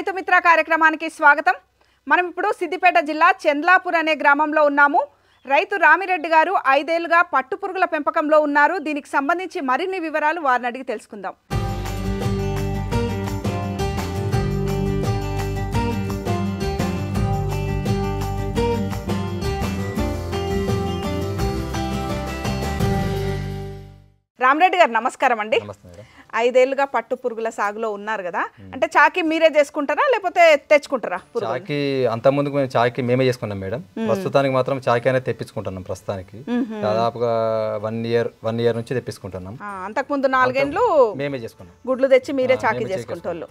రైతు మిత్ర కార్యక్రమానికి స్వాగతం. మనం ఇప్పుడు సిద్దిపేట జిల్లా చంద్లాపూర్ అనే గ్రామంలో ఉన్నాము. రైతు రామిరెడ్డి గారు 5 ఏళ్లుగా పట్టుపురుగుల పెంపకంలో ఉన్నారు. దీనికి సంబంధించి మరిన్ని వివరాలు వారిని అడిగి తెలుసుకుందాం. రామిరెడ్డి గారు నమస్కారం అండి. 5 ఏళ్లుగా పట్టు పురుగుల సాగులో ఉన్నారు కదా, అంటే చాకి మీరే చేసుకుంటారా లేకపోతే తెచ్చుకుంటారా? చాకి అంత ముందుకు మేము చాకి మేమే చేసుకున్నాం మేడం. ప్రస్తుతానికి మాత్రం చాకి అనేది తెప్పించుకుంటున్నాం. ప్రస్తుతానికి దాదాపుగా 1 ఇయర్ నుంచి తెప్పించుకుంటున్నాం. అంతకుముందు 4 ఏళ్ళు మేమే చేసుకున్నాం. గుడ్లు తెచ్చి మీరే చాకి చేసుకుంటారు.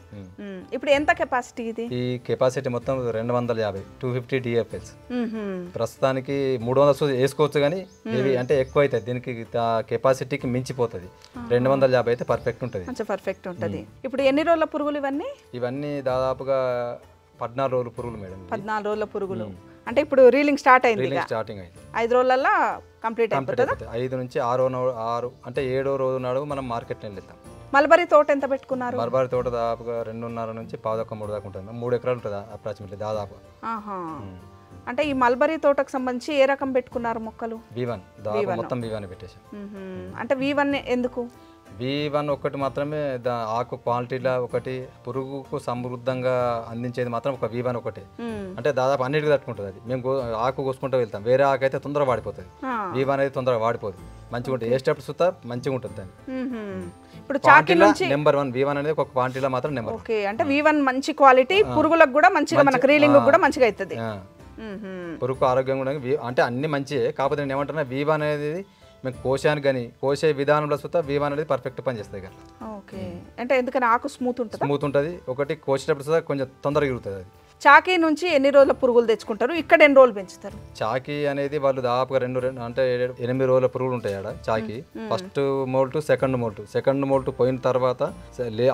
ఇప్పుడు ఎంత కెపాసిటీ ఇది? ఈ కెపాసిటీ మొత్తం 250 250 DFLs. ప్రస్తుతానికి 300 వేసుకోవచ్చు, కానీ ఇవి అంటే ఎక్కువ అవుతుంది. దీనికి కెపాసిటీకి మించిపోతుంది. 250 అయితే పర్ఫెక్ట్ ఉంటుంది. పర్ఫెక్ట్ ఉంటుంది. ఇప్పుడు ఎన్ని రోజుల పురుగులు ఇవన్నీ? ఇవన్నీ దాదాపుగా 14 రోజుల పురుగులు మేడం. 14 రోజుల పురుగులు అంటే ఇప్పుడు రీలింగ్ స్టార్ట్ అయింది. స్టార్టింగ్ అయింది. 5 రోజులలో కంప్లీట్ అయిపోతుందా? 5 నుంచి 6 అంటే 7వ రోజు నాడు మనం మార్కెట్ వెళ్తాం. మల్బరీ తోట ఎంత పెట్టుకున్నారు? మల్బరీ తోట దాదాపుగా 2.5 నుంచి 3 దాకా ఉంటుంది. 3 ఎకరాలు ఉంటుంది అప్రాక్సిమేట్లీ దాదాపు. అంటే ఈ మల్బరీ తోటకు సంబంధించి ఏ రకం పెట్టుకున్నారు మొక్కలు? V1 దాదాపు మొత్తం V1 పెట్టేసాం. అంటే V1 ఎందుకు? V1 ఒకటి మాత్రమే ఆకు క్వాలిటీలో ఒకటి, పురుగుకు సమృద్ధంగా అందించేది మాత్రం ఒక V1 ఒకటి. అంటే దాదాపు అన్నిటికీ తట్టుకుంటుంది అది. మేము ఆకు కోసుకుంటూ వెళ్తాం. వేరే ఆకు అయితే తొందరగా వాడిపోతుంది. V1 అనేది తొందరగా వాడిపోతుంది, మంచిగా ఉంటుంది. వేసేటప్పుడు సుతా మంచిగా ఉంటుంది దాన్ని. ఇప్పుడు చాకి నుంచి నెంబర్ 1 V1 అనేది ఒక క్వాంటిటీలో మాత్రం నెంబర్. ఓకే, అంటే V1 మంచి క్వాలిటీ, పురుగులకు కూడా మంచిగా, మనకు రీలింగ్ కూడా మంచిగా అవుతుంది. పురుగు ఆరోగ్యంగా ఉండగా అంటే అన్ని మంచియే. కాకపోతే నేను ఏమంటున్నా, V1 అనేది మేము కోసానికి కానీ కోసే విధానంలో సుతా V1 అనేది పర్ఫెక్ట్ పని చేస్తుంది కదా. ఓకే, అంటే ఎందుకని ఆకు స్మూత్ ఉంటుంది. ఒకటి కోసేటప్పుడు సుతా కొంచెం తొందరగా ఎగురుతుంది అది. చాకీ నుంచి ఎన్ని రోజుల పురుగులు తెచ్చుకుంటారు? ఇక్కడ ఎన్ని రోజులు పెంచుతారు? చాకీ అనేది వాళ్ళు దాదాపుగా 8 రోజుల పురుగులు ఉంటాయి ఆడ Chaki. First moult, second moult పోయిన తర్వాత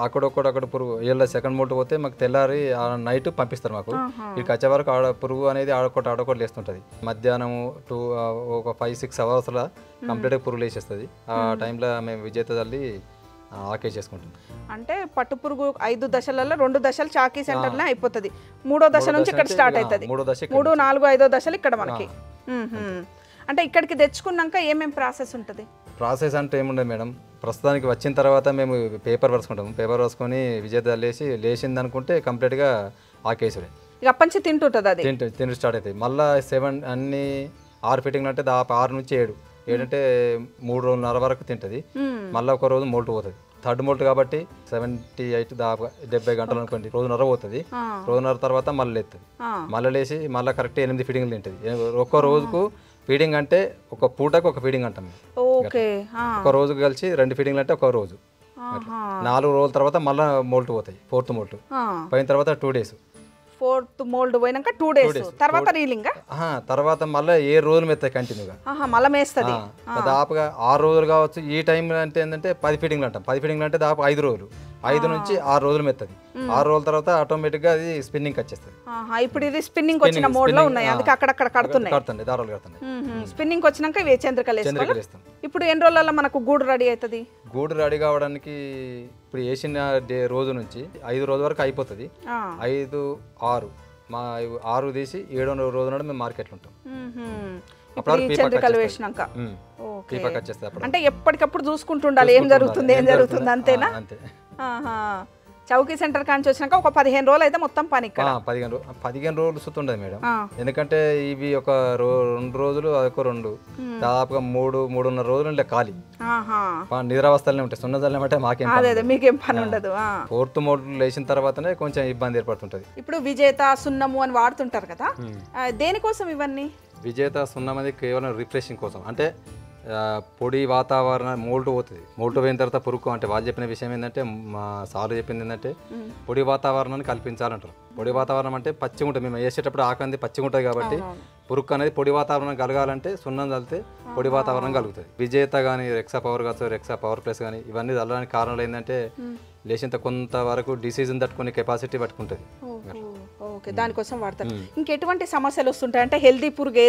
అక్కడ పురుగు ఏళ్ళ సెకండ్ మోల్ట్ పోతే మాకు తెల్లారి నైట్ పంపిస్తారు. మాకు ఇక్కడికి వచ్చే వరకు ఆడ పురుగు అనేది ఆడొకటి లేస్తుంటుంది. మధ్యాహ్నం ఒక 5-6 అవర్స్లో కంప్లీట్గా పురుగులు వేసేస్తుంది. ఆ టైంలో మేము విజేత తల్లి ఆకే చేసుకుంటాం. అంటే పట్టు పురుగు 5 దశలలో 2 దశలు చాకీ సెంటర్లో అయిపోతుంది. 3వ దశ నుంచి ఇక్కడ స్టార్ట్ అవుతుంది. 3, 4, 5వ దశలు ఇక్కడ మనకి. అంటే ఇక్కడికి తెచ్చుకున్నాక ఏమేమి ప్రాసెస్ ఉంటుంది? ప్రాసెస్ అంటే ఏముండదు మేడం. ప్రస్తుతానికి వచ్చిన తర్వాత మేము పేపర్ వరుసుకుంటాము. పేపర్ వరుసుకొని విజేత లేచింది అనుకుంటే కంప్లీట్గా ఆకేసుడే ఇక అప్పటి తింటుంటుంది. అది తిండి స్టార్ట్ అవుతాయి. మళ్ళీ 7 అన్ని 6 ఫిట్టింగ్లు అంటే దాదాపు 6 నుంచి 7 అంటే 3 రోజులన్నర వరకు తింటుంది. మళ్ళీ ఒక రోజు మోల్ట్ పోతుంది. థర్డ్ మోల్ట్ కాబట్టి 78 దాదాపు 70 గంటలు అనుకోండి, రోజున్నర పోతుంది. రోజున్నర తర్వాత మళ్ళీ లేస్తుంది. మళ్ళీ లేచి మళ్ళీ కరెక్ట్ 8 ఫీడింగ్లు తింటుంది. ఒక్క రోజుకు ఫీడింగ్ అంటే ఒక పూటకు ఒక ఫీడింగ్ అంటాం. ఒక రోజుకు కలిసి 2 ఫీడింగ్లు అంటే ఒక రోజు. 4 రోజుల తర్వాత మళ్ళీ మోల్ట్ పోతాయి. 4th మోల్ట్ పోయిన తర్వాత 2 days. 4th మోల్డ్ పోయినాక 2 days తర్వాత రీలింగ్. తర్వాత మళ్ళీ 7 రోజులు మెత్తాయి కంటిన్యూగా. మళ్ళీ మేస్తుంది. దాదాపుగా 6 రోజులు కావచ్చు. ఈ టైంలో అంటే ఏంటంటే 10 ఫీడింగ్లు అంటాం. 10 ఫీడింగ్లు అంటే దాదాపు 5 రోజులు, 5 నుంచి 6 రోజులు మెత్తది. 6 రోజుల తర్వాత ఆటోమేటిక్గా అది స్పిన్నింగ్ వచ్చేస్తుంది. ఇప్పుడు ఇది స్పిన్నింగ్ వచ్చిన మోడ్ లో ఉన్నాయి, అందుకే అక్కడక్కడ కడుతున్నాయి, దారాలు కడుతున్నాయి. స్పిన్నింగ్ వచ్చినాక ఇవి చంద్రికలు వేస్తాం. ఇప్పుడు ఎన్ని రోజులలో మనకు గూడు రెడీ అవుతుంది? గూడు రెడీ కావడానికి ఇప్పుడు వేసిన రోజు నుంచి 5 రోజుల వరకు అయిపోతుంది. 5, 6 మా 6 తీసి 7వ రోజు నాడు మేము మార్కెట్లో ఉంటాం. చంద్రికలు వేసినాక అంటే ఎప్పటికప్పుడు చూసుకుంటుండాలి ఏం జరుగుతుంది అంతేనా? అంతే. చౌకీ సెంటర్ కాంచి వచ్చినాక ఒక 15 రోజులు అయితే మొత్తం పని. ఇక్కడ 15 రోజులు సుతుండదు మేడం. ఎందుకంటే ఇవి ఒక 2 రోజులు అదొక 2 దాదాపుగా 3-3.5 రోజులు ఖాళీ నిద్రావస్థలనే ఉంటాయి. సున్నదల్లే అంటే మీకేం పని ఉండదు. 4th మోల్ట్ లేచిన తర్వాతనే కొంచెం ఇబ్బంది ఏర్పడుతుంటది. ఇప్పుడు విజేత, సున్నము అని వాడుతుంటారు కదా, దేనికోసం ఇవన్నీ? విజేత, సున్నం అనేది కేవలం రిఫ్రెషింగ్ కోసం. అంటే పొడి వాతావరణం మోల్ట్ పోతుంది. మోల్ట్ పోయిన తర్వాత పురుగు అంటే వాళ్ళు చెప్పిన విషయం ఏంటంటే, మా సార్లు చెప్పింది ఏంటంటే పొడి వాతావరణాన్ని కల్పించాలంటారు. పొడి వాతావరణం అంటే పచ్చిగా ఉంటుంది. మేము వేసేటప్పుడు ఆకంది పచ్చిగా ఉంటుంది కాబట్టి పురుగు అనేది పొడి వాతావరణం కలగాలంటే సున్నం చల్లితే పొడి వాతావరణం కలుగుతుంది. విజేత కానీ రెక్సా పవర్ కావచ్చు, రెక్సా పవర్ ప్లస్ కానీ ఇవన్నీ చల్లడానికి కారణాలు ఏంటంటే లేచింత కొంతవరకు డిసీజ్ని తట్టుకునే కెపాసిటీ పట్టుకుంటుంది. ఓకే, దానికోసం వాడతారు. ఇంకెటువంటి సమస్యలు వస్తుంటాయి అంటే హెల్దీ పురుగు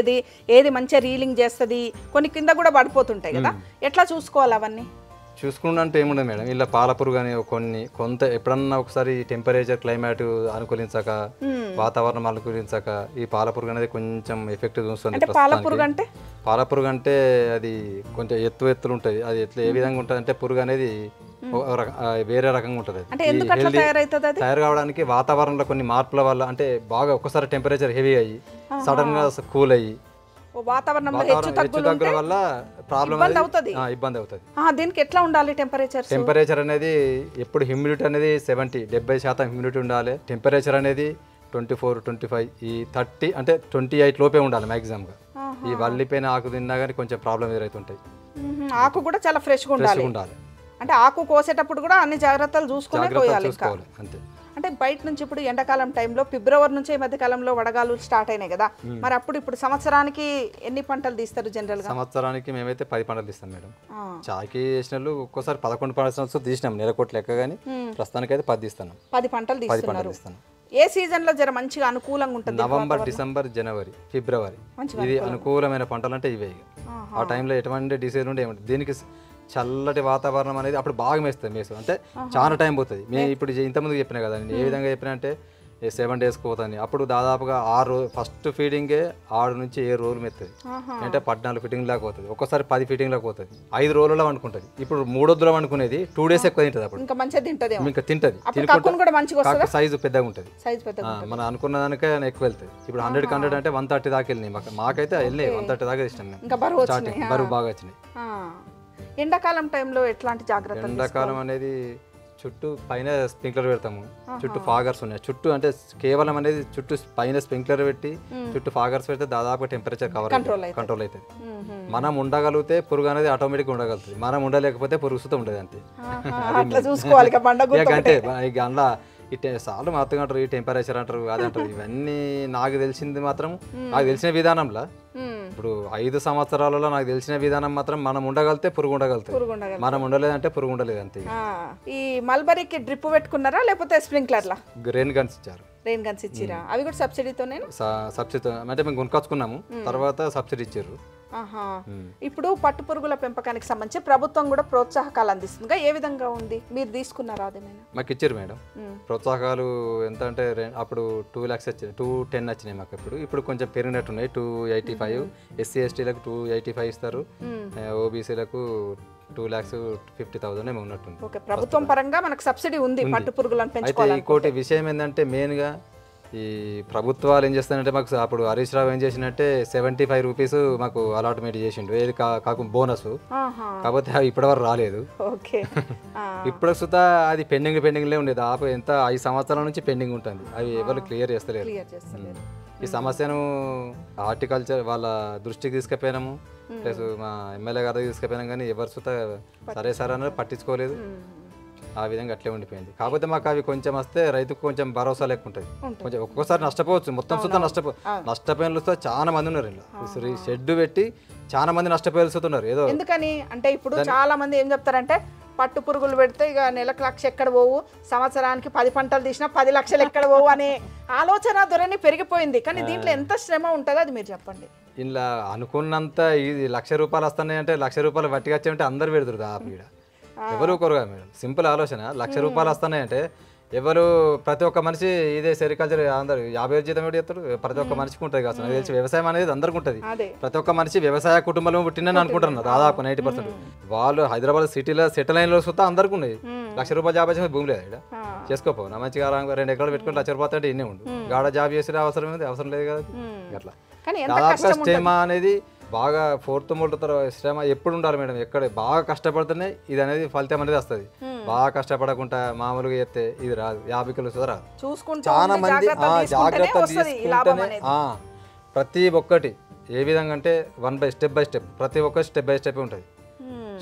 ఏది మంచిగా రీలింగ్ చేస్తుంది, కొన్ని కింద కూడా పడిపోతుంటాయి కదా, ఎట్లా చూసుకోవాలి అవన్నీ? చూసుకుంటే ఏముండదు మేడం, ఇలా పాలపురుగు అని కొంత ఎప్పుడన్నా ఒకసారి టెంపరేచర్ క్లైమేట్ అనుకూలించక, వాతావరణం అనుకూలించక ఈ పాలపురుగు అనేది కొంచెం ఎఫెక్ట్ చూస్తుంది. పాలపురుగు అంటే అది కొంచెం ఎత్తులు ఉంటుంది. అది ఏ విధంగా ఉంటుంది అంటే పురుగు అనేది వేరే రకంగా ఉంటుంది. తయారు కావడానికి వాతావరణంలో కొన్ని మార్పుల వల్ల, అంటే బాగా ఒక్కసారి టెంపరేచర్ హెవీ అయ్యి సడన్ గా కూల్ అయ్యి వాతావరణంలో హెచ్చుతగ్గుల వల్ల ఇబ్బంది అవుతుంది. దీనికి ఎట్లా ఉండాలి టెంపరేచర్ అనేది ఎప్పుడు హ్యూమిడిటీ అనేది 70% హ్యూమిడిటీ ఉండాలి. టెంపరేచర్ అనేది 24, 25 ఈ 30 అంటే 28 లోపే ఉండాలి మ్యాక్సిమం గా. ఈ వల్లిపోయిన ఆకు తిన్నా కానీ కొంచెం ప్రాబ్లం ఎదురవుతుంటాయి. ఆకు కూడా చాలా ఫ్రెష్గా ఉండాలి. అంటే ఆకు కోసేటప్పుడు కూడా అన్ని జాగ్రత్తలు చూసుకోవాలి అంతే. అంటే బయట నుంచి ఇప్పుడు ఎండాకాలం టైంలో ఫిబ్రవరి నుంచి ఈ మధ్య కాలంలో వడగాలు స్టార్ట్ అయినాయి కదా, మరి ఇప్పుడు సంవత్సరానికి ఎన్ని పంటలు తీస్తారు జనరల్ గా? సంవత్సరానికి మేమైతే 10 పంటలు తీస్తాం మేడం. చాకి వేసినట్లు ఒక్కోసారి 11 పంటలు తీసినాం నెలకోట్లు లెక్క, కానీ ప్రస్తుతానికి అయితే 10 తీస్తాను. 10 పంటలు తీస్తున్నారు. ఏ సీజన్ లో జర మంచిగా అనుకూలంగా ఉంటుంది? నవంబర్, డిసెంబర్, జనవరి, ఫిబ్రవరి ఇది అనుకూలమైన పంటలు అంటే ఇవే. ఆ టైంలో ఎటువంటి డిసీజ్ ఉంటే ఏమంటే దీనికి చల్లటి వాతావరణం అనేది అప్పుడు బాగా మేస్తుంది. అంటే చాలా టైం పోతుంది. మేము ఇప్పుడు ఇంతకుముందు చెప్పినా కదా, నేను ఏ విధంగా చెప్పినా అంటే 7 డేస్కి పోతుంది. అప్పుడు దాదాపుగా 6 రోజులు ఫస్ట్ ఫీడింగే 6 నుంచి 7 రోజులు మెత్తది. అంటే 14 ఫీటింగ్ లాగా పోతుంది, ఒక్కసారి 10 ఫీటింగ్ లాగా పోతుంది. 5 రోజుల్లో వండుకుంటుంది. ఇప్పుడు 3 వద్దులో వండుకునేది 2 డేస్ ఎక్కువ తింటుంది. అప్పుడు ఇంకా మంచిగా తింటుంది, ఇంకా తింటుంది. సైజు పెద్దగా ఉంటుంది. మనం అనుకున్న దానికే ఎక్కువ వెళ్తుంది. ఇప్పుడు 100కి 100 అంటే 130 దాకా వెళ్ళినాయి. మాకైతే వెళ్ళినాయి 130 దాకా ఇష్టం. బరువు బాగా వచ్చినాయి. ఎండాకాలం టైంలో ఎట్లాంటి జాగ్రత్తలు? ఎండాకాలం అనేది చుట్టూ పైన స్ప్రింక్లర్ పెడతాము. చుట్టూ ఫాగర్స్ ఉన్నాయి. చుట్టూ అంటే కేవలం అనేది చుట్టూ పైన స్ప్రింక్లర్ పెట్టి చుట్టూ ఫాగర్స్ పెడితే దాదాపు టెంపరేచర్ కంట్రోల్ అవుతుంది. మనం ఉండగలిగితే పురుగు అనేది ఆటోమేటిక్గా ఉండగలుగుతుంది. మనం ఉండలేకపోతే పురుగు సుతం ఉండదు. అంతే. అంటే ఇక అందులో చాలు మాత్రం అంటారు, ఈ టెంపరేచర్ అంటారు, అదంటారు. ఇవన్నీ నాకు తెలిసింది మాత్రం, నాకు తెలిసిన విధానంలో ఇప్పుడు 5 సంవత్సరాలలో నాకు తెలిసిన విధానం మాత్రం మనం ఉండగలితే పురుగు ఉండగలుగుతుంది, మనం ఉండలేదంటే పురుగు ఉండలేదు. అంతే. ఈ మల్బరీకి డ్రిప్ పెట్టుకున్నారా లేకపోతే స్ప్రింక్లర్లా? రెయిన్ గన్స్ ఇచ్చారు. రెయిన్ గన్స్ ఇచ్చిరా? అవి కూడా సబ్సిడీతోనే? సబ్సిడీతో అంటే మేము కొనుక్కొచ్చుకున్నాము, తర్వాత సబ్సిడీ ఇచ్చారు. ఇప్పుడు పట్టు పురుగుల పెంపకానికి సంబంధించి ప్రభుత్వం కూడా ప్రోత్సాహకాలు అందిస్తుంది. ఏ విధంగా ఉంది? మీరు తీసుకున్నారా? అదేమైనా మాకు ఇచ్చారు మేడం ప్రోత్సాహకాలు. ఎంత అంటే అప్పుడు 2 lakhs వచ్చినాయి, 210 వచ్చినాయి మాకు. ఇప్పుడు కొంచెం పెరిగినట్టున్నాయి. 285, SC STలకు 285 ఇస్తారు, OBCలకు 2,50,000 ఏమో ఉన్నట్టుంది. ప్రభుత్వం పరంగా మనకు సబ్సిడీ ఉంది పట్టు పురుగులను పెంచుకోవాలి. అయితే ఇంకోటి విషయం ఏంటంటే మెయిన్గా ఈ ప్రభుత్వాలు ఏం చేస్తారంటే మాకు అప్పుడు హరీష్ రావు ఏం చేసినట్టే 75 రూపీస్ మాకు అలాట్మెంట్ చేసిండు. ఏది కాకుండా బోనస్. కాకపోతే అవి ఇప్పటివరకు రాలేదు. ఇప్పుడు సుతా అది పెండింగ్లే ఉండేది. ఎంత 5 సంవత్సరాల నుంచి పెండింగ్ ఉంటుంది. అవి ఎవరు క్లియర్ చేస్తలేరు. ఈ సమస్యను హార్టికల్చర్ వాళ్ళ దృష్టికి తీసుకుపోయినాము, ప్లస్ మా ఎమ్మెల్యే గారి తీసుకుపోయినాం, కానీ ఎవరు సుతా సరే అన్నది పట్టించుకోలేదు. ఆ విధంగా అట్లే ఉండిపోయింది. కాకపోతే మాకు అవి కొంచెం వస్తే రైతుకు కొంచెం భరోసా లెక్క ఉంటుంది. కొంచెం ఒక్కోసారి నష్టపోవచ్చు, మొత్తం సుతా నష్టపోయిన చాలా మంది ఉన్నారు. ఇలా షెడ్ పెట్టి చాలా మంది నష్టపోతున్నారు. ఏదో ఎందుకని అంటే ఇప్పుడు చాలా మంది ఏం చెప్తారంటే పట్టు పురుగులు పెడితే ఇక నెలకు 1,00,000 ఎక్కడ పోవు, సంవత్సరానికి 10 పంటలు తీసినా 10 లక్షలు ఎక్కడ పోవు అనే ఆలోచన ధోరణి పెరిగిపోయింది. కానీ దీంట్లో ఎంత శ్రమ ఉంటుందో అది మీరు చెప్పండి. ఇలా అనుకున్నంత ఇది ₹1,00,000 వస్తున్నాయి అంటే ₹1,00,000 వట్టిగా వచ్చాయంటే అందరు పెడుతురు. ఆపీడ ఎవరు కొరగా మేడం. సింపుల్ ఆలోచన. ₹1,00,000 వస్తున్నాయంటే ఎవరు ప్రతి ఒక్క మనిషి ఇదే సెరికల్చర్ అందరు 50,000 జీతం ఏడు చెప్తారు. ప్రతి ఒక్క మనిషికి ఉంటుంది కదా. నాకు తెలిసి వ్యవసాయం అనేది అందరికి ఉంటుంది. ప్రతి ఒక్క మనిషి వ్యవసాయ కుటుంబంలో పుట్టినని అనుకుంటున్నారు దాదాపు 90%. వాళ్ళు హైదరాబాద్ సిటీలో సెటిల్ అయిన సుతా అందరికి ఉన్నాయి. ₹1,00,000 జాబ్ చేసి భూమి లేదు ఇక్కడ చేసుకోపో. నా మంచిగా 2 ఎకరాలు పెట్టుకుని ₹1,00,000 అంటే ఇన్నే ఉండు. గాడ జాబ్ చేసే అవసరం లేదు కదా. అట్లా దాదాపు శ్రమ అనేది బాగా 4th మూడు శ్రమ ఎప్పుడు ఉండాలి మేడం. ఎక్కడ బాగా కష్టపడితేనే ఇది అనేది ఫలితం అనేది వస్తుంది. బాగా కష్టపడకుండా మామూలుగా చేస్తే ఇది రాదు. 50 కిలోస్ రాదు. చాలా మంది జాగ్రత్త తీసుకుంటేనే ప్రతి ఒక్కటి ఏ విధంగా అంటే స్టెప్ బై స్టెప్ ప్రతి ఒక్కటి స్టెప్ బై స్టెప్ ఉంటుంది.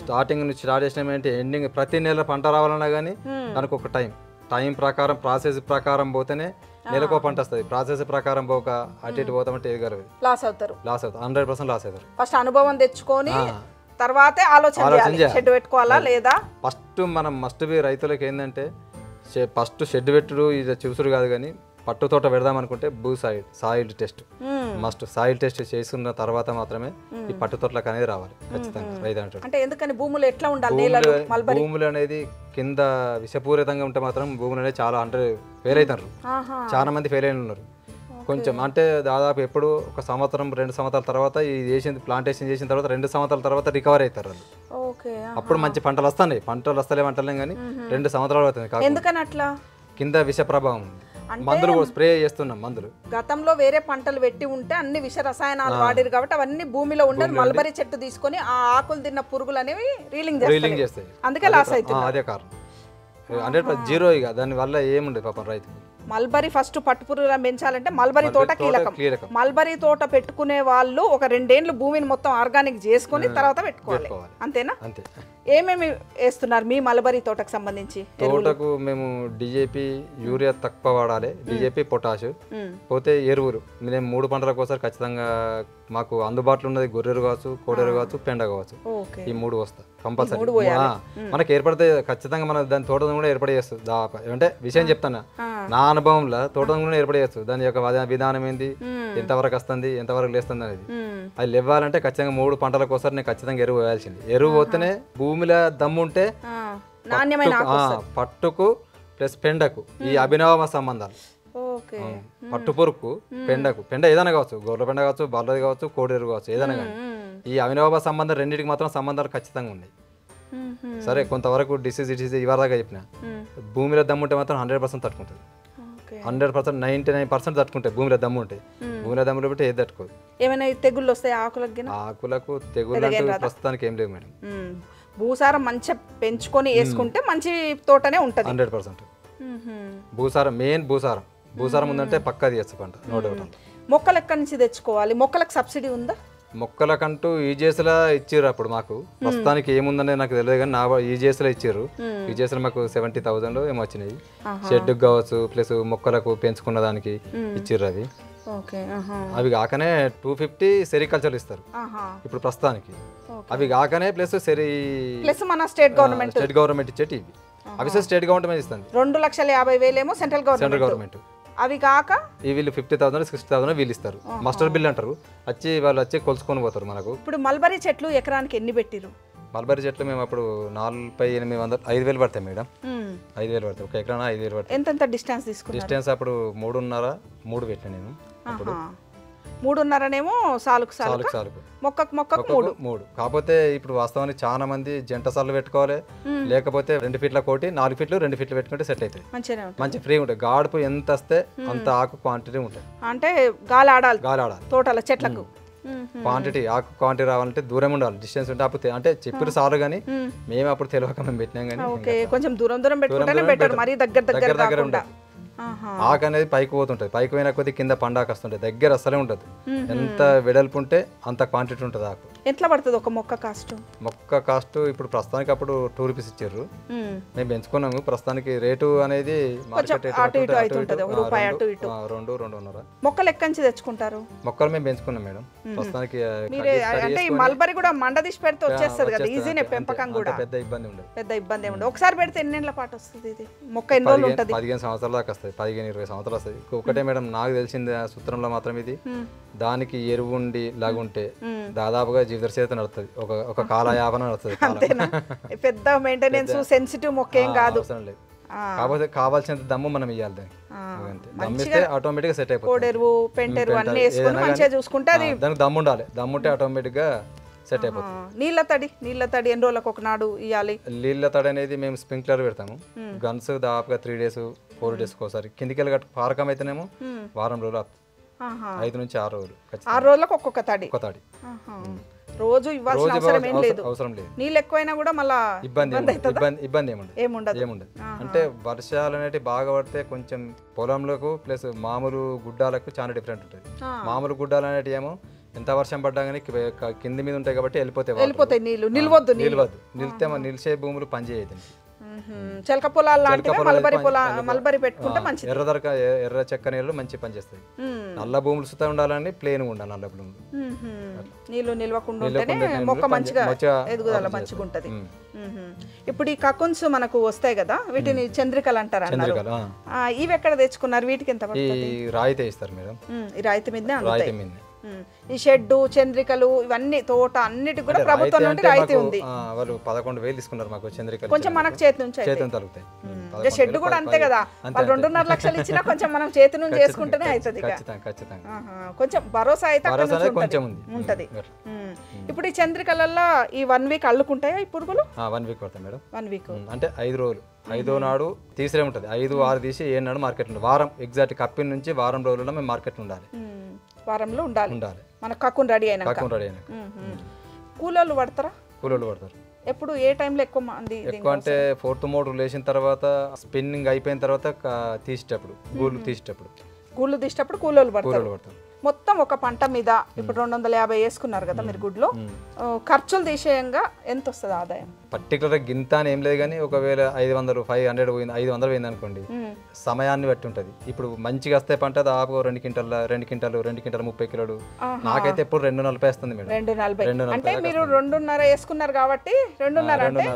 స్టార్టింగ్ నుంచి స్టార్ట్ చేసినామంటే ఎండింగ్ ప్రతి నెల పంట రావాలన్నా కానీ దానికి ఒక టైం ప్రకారం ప్రాసెస్ ప్రకారం పోతేనే నెలకో పంట వస్తుంది. ప్రాసెస్ ప్రకారం పోక అటు ఇటు పోతామంటే ఏది గారు లాస్ అవుతారు. 100% లాస్ అవుతారు. ఫస్ట్ అనుభవం తెచ్చుకొని తర్వాతే ఆలోచన షెడ్ పెట్టుకోవాలా లేదా. ఫస్ట్ మనం మస్ట్ బి రైతులకు ఏంటంటే ఫస్ట్ షెడ్ పెట్టుడు ఇది చూసుడు కాదు, కానీ పట్టు తోట పెడదాం అనుకుంటే soil test must. Soil test చేసుకున్న తర్వాత మాత్రమే ఈ పట్టు తోటలకు అనేది రావాలి ఖచ్చితంగా రైతు అంటాడు. అంటే ఎందుకని భూములు ఎట్లా ఉండాలి, నేలలు మల్బరీ భూములు అనేది కింద విషపూరితంగా ఉంటే మాత్రం భూములు అనేది చాలా అంటే ఫెయిల్ అవుతారు. చాలా మంది ఫెయిల్ అయిన ఉన్నారు. కొంచెం అంటే దాదాపు ఎప్పుడు ఒక సంవత్సరం 2 సంవత్సరాల తర్వాత ఈ చేసిన ప్లాంటేషన్ చేసిన తర్వాత 2 సంవత్సరాల తర్వాత రికవర్ అవుతారు వాళ్ళు. ఓకే, అప్పుడు మంచి పంటలు వస్తాయి. పంటలు వస్తలేము అంటలేం కానీ 2 సంవత్సరాలు అవుతుంది. ఎందుకని అట్లా? కింద విష ప్రభావం ఉంది. మందులు స్ప్రే చేస్తున్నాం. మందులు గతంలో వేరే పంటలు పెట్టి ఉంటే అన్ని విష రసాయనాలు వాడారు కాబట్టి అవన్నీ భూమిలో ఉండదు. మల్బరీ చెట్టు తీసుకొని ఆ ఆకులు తిన్న పురుగులు అనేవి రీలింగ్ చేస్తాయి. అందుకే లాస్ అవుతుంది. అదే కారణం. 100% జీరో. ఇక దాని వల్ల ఏముండదు పాపం రైతుకు. మల్బరీ ఫస్ట్ పట్టు పురుగులను పెంచాలంటే మల్బరీ తోట కీలకం. మల్బరీ తోట పెట్టుకునే వాళ్ళు ఒక 2 ఏళ్ళు భూమిని మొత్తం ఆర్గానిక్ చేసుకుని తర్వాత పెట్టుకోవాలి. అంతేనా? అంతే. ఏమేమి వేస్తున్నారు మీ మల్బరీ తోటకు సంబంధించి? తోటకు మేము డిఏపి, యూరియా తక్కువ వాడాలి, డిఏపి, పొటాష్. పోతే ఎరువులు మేము 3 పంటలకు ఒకసారి ఖచ్చితంగా మాకు అందుబాటులో ఉన్నది గొర్రెరు కావచ్చు, కోడెరు కావచ్చు, పెండ కావచ్చు. ఈ 3 వస్తాయి కంపల్సరీ. మనకి ఏర్పడితే ఖచ్చితంగా మన దాని తోటను కూడా ఏర్పడి చేస్తుంది. అంటే విషయం చెప్తాను, నా అనుభవంలో తోటను కూడా ఏర్పడి చేస్తుంది. దాని యొక్క విధానం ఏంది, ఎంతవరకు వస్తుంది, ఎంతవరకు లేస్తుంది అనేది. అది లేవాలంటే ఖచ్చితంగా 3 పంటలకు ఒకసారి నేను ఖచ్చితంగా ఎరువు వేయాల్సింది. ఎరువు పోతేనే భూమిలో దమ్ము ఉంటే పట్టుకు ప్లస్ పెండకు ఈ అభినవ సంబంధాలు. పట్టు పురుకు పెండకు, పెండ ఏదైనా కావచ్చు, గొర్రె పెండ కావచ్చు, బల్లది కావచ్చు, కోడేరు కావచ్చు, ఏదైనా కానీ ఈ అవినోభ సంబంధం రెండింటికి మాత్రం సంబంధాలు ఖచ్చితంగా ఉన్నాయి. సరే కొంతవరకు డిసీజ్ ఇవరదాకా చెప్పిన భూమిలో దమ్ముంటే మాత్రం 100% తట్టుకుంటుంది. 100% 99% తట్టుకుంటాయి భూమిలో దమ్ము ఉంటే. భూమిలో దమ్ములు బట్టి ఏది తట్టుకోదు. ఏమైనా తెగుళ్ళు వస్తాయి ఆకులకు? తెగుళ్ళు ప్రస్తుతానికి ఏం లేవు మేడం. భూసారం మంచిగా పెంచుకొని వేసుకుంటే మంచి తోటనే ఉంటుంది. 100%. భూసారం మెయిన్. భూసారం ఉందంటే పక్కా తీయచ్చు పంట, నో డౌట్. మొక్కలు ఎక్కడి నుంచి తెచ్చుకోవాలి? మొక్కలకు సబ్సిడీ ఉందా? మొక్కలకంటూ ఈజీఎస్లో ఇచ్చారు. అప్పుడు మాకు ప్రస్తుతానికి ఏముందనే నాకు తెలియదు కానీ ఈజీఎస్లో ఇచ్చారు. ఈజీఎస్లో మాకు 70,000 ఏమో వచ్చినాయి. షెడ్కి కావచ్చు ప్లస్ మొక్కలకు పెంచుకున్న దానికి ఇచ్చారు. అవి కాకనే 250 సెరికల్చర్ ఇస్తారు ఇప్పుడు ప్రస్తుతానికి. అవి కాకనే ప్లస్ మన స్టేట్ గవర్నమెంట్ ఇచ్చేటి ఇవి. అవి స్టేట్ గవర్నమెంట్ ఇస్తుంది. 2,50,000 ఏమో సెంట్రల్ గవర్నమెంట్. అవి కాక వీళ్ళు 50,000 60,000 వీళ్ళు ఇస్తారు. మాస్టర్ బిల్ అంటారు. వాళ్ళు వచ్చి కొలుసుకొని పోతారు మనకు. ఇప్పుడు మల్బరీ చెట్లు ఎకరానికి ఎన్ని పెట్టిరు? మల్బరీ చెట్లు మేము అప్పుడు 4,800 5,000 పడతాయి మేడం. 5,000 పడతాయి. ఒక ఎకరాన 5,000 పడతాయి. ఎంత డిస్టెన్స్ తీసుకున్నారు? డిస్టెన్స్ అప్పుడు 3.5 పెట్టాను నేను. అప్పుడు 3.5నేమో సాలుకు మొక్కకు 3. కాకపోతే ఇప్పుడు వాస్తవానికి చాలా మంది జంట సార్లు పెట్టుకోవాలి, లేకపోతే 2 ఫీట్ల కోటి 4 ఫీట్లు 2 ఫీట్లు పెట్టుకుంటే సెట్ అవుతాయి. మంచి ఫ్రీ ఉంటాయి. గాడుపు ఎంత వస్తే అంత ఆకు క్వాంటిటీ ఉంటుంది. అంటే గాలి ఆడాలి తోటల చెట్లకు. క్వాంటిటీ ఆకు క్వాంటిటీ రావాలంటే దూరం ఉండాలి, డిస్టెన్స్ ఉంటే అప్పుడు అంటే చెప్పారు సార్లు కానీ మేము అప్పుడు తెలియక మేము పెట్టినాం కానీ కొంచెం దూరం పెట్టుకుంటేనే బెటర్, మరి దగ్గర ఉండాలి. ఆకు అనేది పైకి పోతుంటది. పైకి పోయిన కొద్ది కింద పండాకు వస్తుంటది. దగ్గర అసలే ఉంటుంది. ఎంత వెడల్పు ఉంటే అంత క్వాంటిటీ ఉంటుంది ఆకు. ఎట్లా పడుతుంది ఒక మొక్క కాస్ట్? మొక్క కాస్ట్ ఇప్పుడు ప్రస్తుతానికి అప్పుడు 2 రూపీస్ ఇచ్చారు. మేము పెంచుకున్నాము. ప్రస్తుతానికి రేటు అనేది $2.5. మొక్కలు ఎక్కడి నుంచి తెచ్చుకుంటారు? మొక్కలు మేము పెంచుకున్నాం మేడం. ప్రస్తుతానికి అంటే మల్బరీ కూడా మండ తీసి పెడితే వచ్చేస్తుంది కదా, ఈజీనే పెంపకం కూడా. పెద్ద ఇబ్బంది ఉండదు. ఒకసారి పెడితే ఎన్నేళ్ల పాటు వస్తుంది ఇది మొక్క? ఎన్ని రోజులు ఉంటుంది? 15 సంవత్సరాల దాకా వస్తుంది. 15-20 సంవత్సరాలు వస్తుంది. ఒకటే మేడం నాకు తెలిసింది సూత్రంలో మాత్రం ఇది, దానికి ఎరువు ఉండి లాగుంటే దాదాపుగా జీవిత నడుస్తుంది. ఒక కాలయాపన నడుస్తుంది. పెద్ద మెయింటెనెన్స్ సెన్సిటివ్ మొక్క ఏం కాదు. కాకపోతే కావాల్సినంత దమ్ము మనం ఇవ్వాలి దానికి. ఆటోమేటిక్ గా సెట్ అయిపోతుంది. దానికి దమ్ము ఉండాలి. దమ్ముంటే ఆటోమేటిక్ గా సెట్ అయిపోతుంది. నీళ్ళ తడి ఎన్ని రోజులకు ఒకనాడు ఇవ్వాలి? నీళ్ళ తడి అనేది మేము స్ప్రింక్లర్ పెడతాము. గన్స్ దాదాపుగా 3 days 4 days ఒకసారి. కిందికి వెళ్ళి పారకం అయితేనేమో వారం రోజులు, 5 నుంచి 6 రోజులు. 6 రోజులకు ఒక్కొక్క తడి. రోజు ఇవ్వాల్సిన అవసరం లేదు. నీళ్ళు ఎక్కువైనా కూడా మళ్ళీ ఇబ్బంది ఏముండదు. అంటే వర్షాలు అనేవి బాగా పడితే కొంచెం పొలంలోకి ప్లస్ మామూలు గుడ్డాలకు చాలా డిఫరెంట్ ఉంటుంది. మామూలు గుడ్డాలు అనేవి ఏమో ఎంత వర్షం పడ్డా కానీ కింది మీద ఉంటాయి కాబట్టి వెళ్ళిపోతాయి నీళ్ళు. నిలిచే భూములు పనిచేయదు. చిలక పొలాలు లాంటివి పొలాలు మల్బరీ పని- మల్బరీ పెట్టుకుంటే మంచిది. ఎర్ర చెక్క నీళ్ళు మంచి పని చేస్తాయి. నల్ల భూములు సుతా ఉండాలని ప్లేన్ ఉండాలి నల్ల భూములు. నీళ్లు నిల్వకుండా ఉంటేనే మొక్క మంచిగా ఎదుగుదల మంచిగా ఉంటది. ఇప్పుడు ఈ కకున్స్ మనకు వస్తాయి కదా, వీటిని చంద్రికలు అంటారు అన్నారు. ఇవి ఎక్కడ తెచ్చుకున్నారు? వీటికి ఎంత ఈ పడుతుంది? రాయితే ఇస్తారు మేడం. ఈ రాయితీ మీదనే రాయితే అందుతాయి. మీద ఈ షెడ్డు చంద్రికలు ఇవన్నీ తోట అన్నిటికి కూడా ప్రభుత్వం నుండి రాయితీ ఉంది. వాళ్ళు 11,000 తీసుకున్నారు మాకు చంద్రికలు. కొంచెం మనకు చేతి నుంచి చేతిని తలుగుతాయి. షెడ్ కూడా అంతే కదా, వాళ్ళు 2.5 లక్షలు ఇచ్చినా కొంచెం మనం చేతి నుంచి చేసుకుంటేనే అవుతుంది. ఖచ్చితంగా కొంచెం భరోసా అయితే అక్కడ నుంచి కొంచెం ఉంటది. ఇప్పుడు ఈ చంద్రికలలో ఈ 1 వీక్ అల్లుకుంటాయా ఈ పురుగులు? 1 వీక్ పడతాయి మేడం. 1 వీక్ అంటే 5 రోజులు. 5వ నాడు తీసిరే ఉంటుంది. 5, 6 తీసి 7 నాడు మార్కెట్ ఉంటుంది. వారం ఎగ్జాక్ట్ కప్పిన నుంచి వారం రోజుల్లో మేము మార్కెట్ ఉండాలి. వారంలో ఉండాలి మన కక్కున్ రెడీ అయినా. కూలోళ్ళు పడతారా? కూలోళ్ళు పడతారు. ఎప్పుడు ఏ టైంలో ఎక్కువ మంది? ఎక్కువ అంటే 4th మోటార్ లేచిన తర్వాత స్పిన్నింగ్ అయిపోయిన తర్వాత తీసేటప్పుడు గూళ్ళు తీసేటప్పుడు గూళ్ళు తీసేటప్పుడు కూలోళ్ళు కూలోళ్ళు పడతారు. పడతారు. మొత్తం ఒక పంట మీద ఇప్పుడు 250 వేసుకున్నారు కదా మీరు గుడ్లో, ఖర్చులు తీసేయంగా ఎంత వస్తుంది ఆదాయం? పర్టికులర్ గింత అని ఏం లేదు కానీ ఒకవేళ 500 500 పోయింది 500 పోయింది అనుకోండి, సమయాన్ని బట్టి ఉంటుంది. ఇప్పుడు మంచిగా వస్తే పంట దాదాపు 2 క్వింటాలు 2 క్వింటాలు 30 కిలోలు. నాకైతే ఎప్పుడు 240 వస్తుంది మేడం. 240 అంటే మీరు 2.5 వేసుకున్నారు కాబట్టి 2.5 అంటే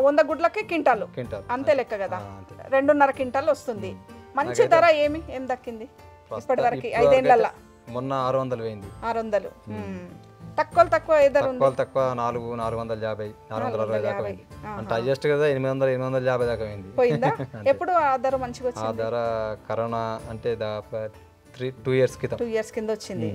100 గుడ్లకి క్వింటాలు అంతే లెక్క కదా. 2.5 క్వింటాలు వస్తుంది. మంచి ధర ఏం దక్కింది ఇప్పటి వరకు 5 ఏళ్ళ? మొన్న 600 పోయింది. 600 తక్కువ ఏ ధర ఉంది? తక్కువ 450 460 దాకా పోయింది. అంటే హైయెస్ట్ కదా 850 దాకా పోయిందా? ఎప్పుడు ఆ ధర మంచిగా వచ్చింది? ఆ ధర కరోనా అంటే దాదాపు 2 ఇయర్స్ కింద వచ్చింది.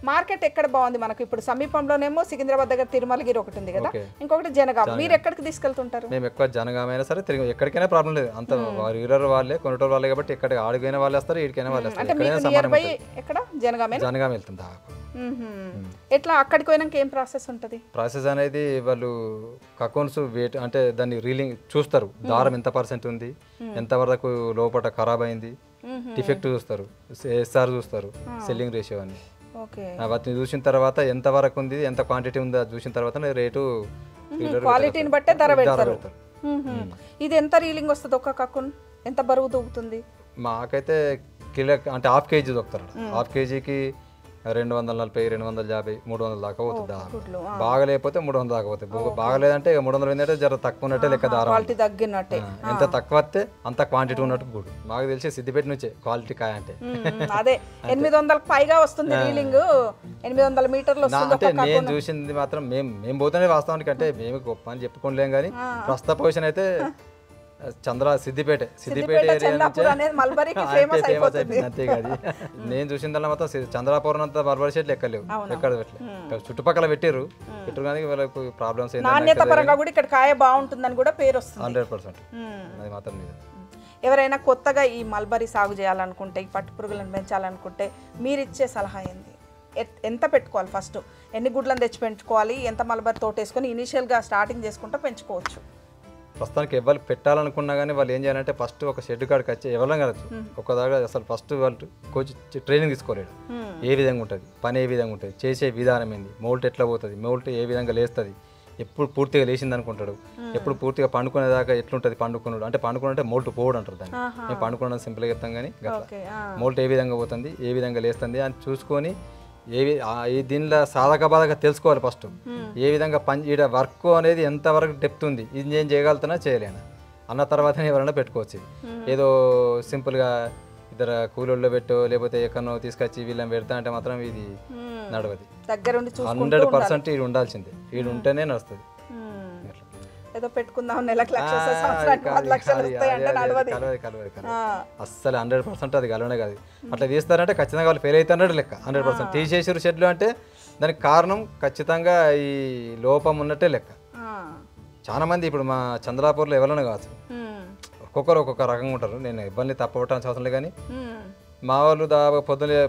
మార్కెట్ ఎక్కడ బాగుంది మనకు? ఇప్పుడు సమీపంలోనేమో సికింద్రాబాద్ దగ్గర తిరుమలగిరి ఒకటి ఉంది కదా, ఇంకొకటి జనగాం. మీరు ఎక్కడికి తీసుకెళ్తుంటారు? మేము ఎక్కువ జనగాం అయినా సరే తిరిగి ఎక్కడికైనా ప్రాబ్లం లేదు. అంత రీలర్ వాళ్ళే కొనుటోళ్ళు వాళ్ళే కాబట్టి ఎక్కడికి ఆడిపోయిన వాళ్ళు వస్తారు, ఇక్కడికైనా వాళ్ళు వస్తారు. ఎక్కడ జనగాం వెళ్తుంది. ఎట్లా అక్కడికి పోయినాక ఏం ప్రాసెస్ ఉంటుంది? ప్రాసెస్ అనేది వాళ్ళు అకౌంట్స్ వెయిట్ అంటే దాన్ని రీలింగ్ చూస్తారు. దారం ఎంత పర్సెంట్ ఉంది, ఎంత వరకు లోపల ఖరాబ్ అయింది, డిఫెక్ట్ చూస్తారు, ఎస్ఆర్ చూస్తారు, సెల్లింగ్ రేషియో అని. వాటిని చూసిన తర్వాత ఎంత వరకు ఉంది, ఎంత క్వాంటిటీ ఉందో చూసిన తర్వాత రేటు క్వాలిటీని బట్టే ధర పెడతారు. ఇది ఎంత రీలింగ్ వస్తుంది? ఒక కక్కున్ ఎంత బరువు తూగుతుంది? మాకైతే కిలో అంటే హాఫ్ కేజీ దొక్కుతారు. హాఫ్ కేజీకి 240 250 300 దాకా పోతుంది. బాగా లేకపోతే 300 దాకా పోతుంది. బాగలేదంటే 300 ఏంటంటే జర తక్కువ ఉన్నట్టే లెక్క. దారం ఎంత తక్కువ వస్తే అంత క్వాంటిటీ ఉన్నట్టు గుడ్. మాకు తెలిసి సిద్దిపేట నుంచే క్వాలిటీ కాయ అంటే అదే 800 పైగా వస్తుంది రీలింగ్. 800 మీటర్లు వస్తుంది. అంటే నేను చూసింది మాత్రం మేము పోతేనే వాస్తవానికి అంటే మేము గొప్ప అని చెప్పుకోలేం కానీ ప్రస్తుత పొజిషన్ అయితే సిద్దిపేట ఫేమస్ అయిపోయింది. అంతేకాదు నేను చూసిందల్లా మొత్తం చంద్రాపురం అంతా మల్బరీ షెడ్లు ఎక్కలేవు, ఎక్కడ పెట్టలేదు. చుట్టుపక్కల పెట్టారు కానీ వాళ్ళకు ప్రాబ్లమ్స్ నాణ్యత పరంగా కూడా ఇక్కడ కాయ బాగుంటుందని కూడా పేరు వస్తుంది. 100% అది మాత్రం నిజం. ఎవరైనా కొత్తగా ఈ మల్బరీ సాగు చేయాలనుకుంటే, ఈ పట్టు పురుగులను పెంచాలనుకుంటే మీరు ఇచ్చే సలహా ఏంది? ఎంత పెట్టుకోవాలి? ఫస్ట్ ఎన్ని గుడ్లను తెచ్చి పెంచుకోవాలి? ఎంత మల్బరీ తోట వేసుకొని ఇనీషియల్గా స్టార్టింగ్ చేసుకుంటే పెంచుకోవచ్చు? ప్రస్తుతానికి ఎవరు పెట్టాలనుకున్నా కానీ వాళ్ళు ఏం చేయాలంటే ఫస్ట్ ఒక షెడ్ కాడికి వచ్చి ఎవరైనా కలచ్చు ఒక దగ్గర అసలు ఫస్ట్ వాళ్ళు కోచ్ ట్రైనింగ్ తీసుకోలేడు. ఏ విధంగా ఉంటుంది పని, ఏ విధంగా ఉంటుంది, చేసే విధానం ఏంది, మోల్ట్ ఎట్లా పోతుంది, మోల్ట్ ఏ విధంగా లేస్తుంది, ఎప్పుడు పూర్తిగా లేచింది అనుకుంటాడు, ఎప్పుడు పూర్తిగా పండుకునేదాకా ఎట్లుంటుంది పండుకున్నాడు అంటే పండుకున్నట్టే మోల్ట్ పోవడం అంటారు దాన్ని. మేము పండుకున్నది సింపుల్గా చెప్తాం కానీ మోల్ట్ ఏ విధంగా పోతుంది, ఏ విధంగా లేస్తుంది అని చూసుకొని దీనిలో సాధక బాధక తెలుసుకోవాలి. ఫస్ట్ ఏ విధంగా ఈడ వర్క్ అనేది ఎంతవరకు డెప్త్ ఉంది, ఇది నేను చేయగలుగుతున్నా చేయలేనా అన్న తర్వాతనే ఎవరైనా పెట్టుకోవచ్చు. ఏదో సింపుల్గా ఇద్దరు కూలీల్లో పెట్టో లేకపోతే ఎక్కడో తీసుకొచ్చి వీళ్ళని పెడతా అంటే మాత్రం ఇది నడవది. 100% ఇది ఉండాల్సిందే. ఇది ఉంటేనే నడుస్తుంది. ఏదో పెట్టుకుందాం నెలకు సంవత్సరానికి 10 లక్షలు వస్తాయంటే నడవది. అస్సలు 100% అది కలవనే కాదు. అట్లా తీస్తారంటే ఖచ్చితంగా వాళ్ళు ఫెయిల్ అవుతారన్నట్టు లెక్క. 100% తీసేసారు షెడ్లు అంటే దానికి కారణం ఖచ్చితంగా ఈ లోపం ఉన్నట్టే లెక్క. చాలా మంది ఇప్పుడు మా చంద్రాపూర్లో ఎవరైనా కావచ్చు, ఒక్కొక్కరు ఒక్కొక్క రకంగా ఉంటారు. నేను ఇబ్బంది తప్పవటానికి అవసరం లేదు కానీ మా వాళ్ళు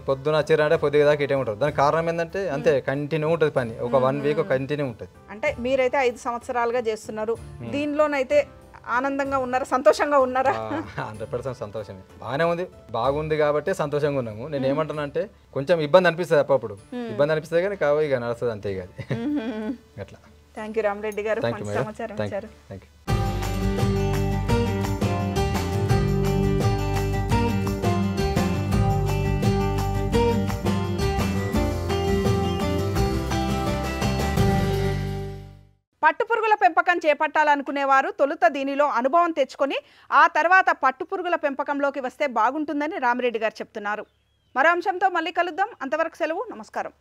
పొద్దున వచ్చారంటే పొద్దుగా దాకా ఇటే ఉంటారు. దానికి కారణం ఏంటంటే అంతే కంటిన్యూ ఉంటుంది పని. ఒక 1 వీక్ కంటిన్యూ ఉంటుంది. అంటే మీరైతే 5 సంవత్సరాలుగా చేస్తున్నారు, దీనిలోనైతే ఆనందంగా ఉన్నారా, సంతోషంగా ఉన్నారా? 100% సంతోషమే. బాగానే ఉంది, బాగుంది కాబట్టి సంతోషంగా ఉన్నాము. నేను ఏమంటున్నా అంటే కొంచెం ఇబ్బంది అనిపిస్తుంది అప్పుడు, ఇబ్బంది అనిపిస్తుంది కానీ కావాలి ఇక నడుస్తుంది అంతే కాదు అట్లా. థ్యాంక్ యూ రామరెడ్డి గారు. Thank you madam. Thank you. పట్టుపురుగుల పెంపకం చేపట్టాలనుకునేవారు తొలుత దీనిలో అనుభవం తెచ్చుకొని ఆ తర్వాత పట్టుపురుగుల పెంపకంలోకి వస్తే బాగుంటుందని రామిరెడ్డి గారు చెప్తున్నారు. మరో అంశంతో మళ్ళీ కలుద్దాం. అంతవరకు సెలవు. నమస్కారం.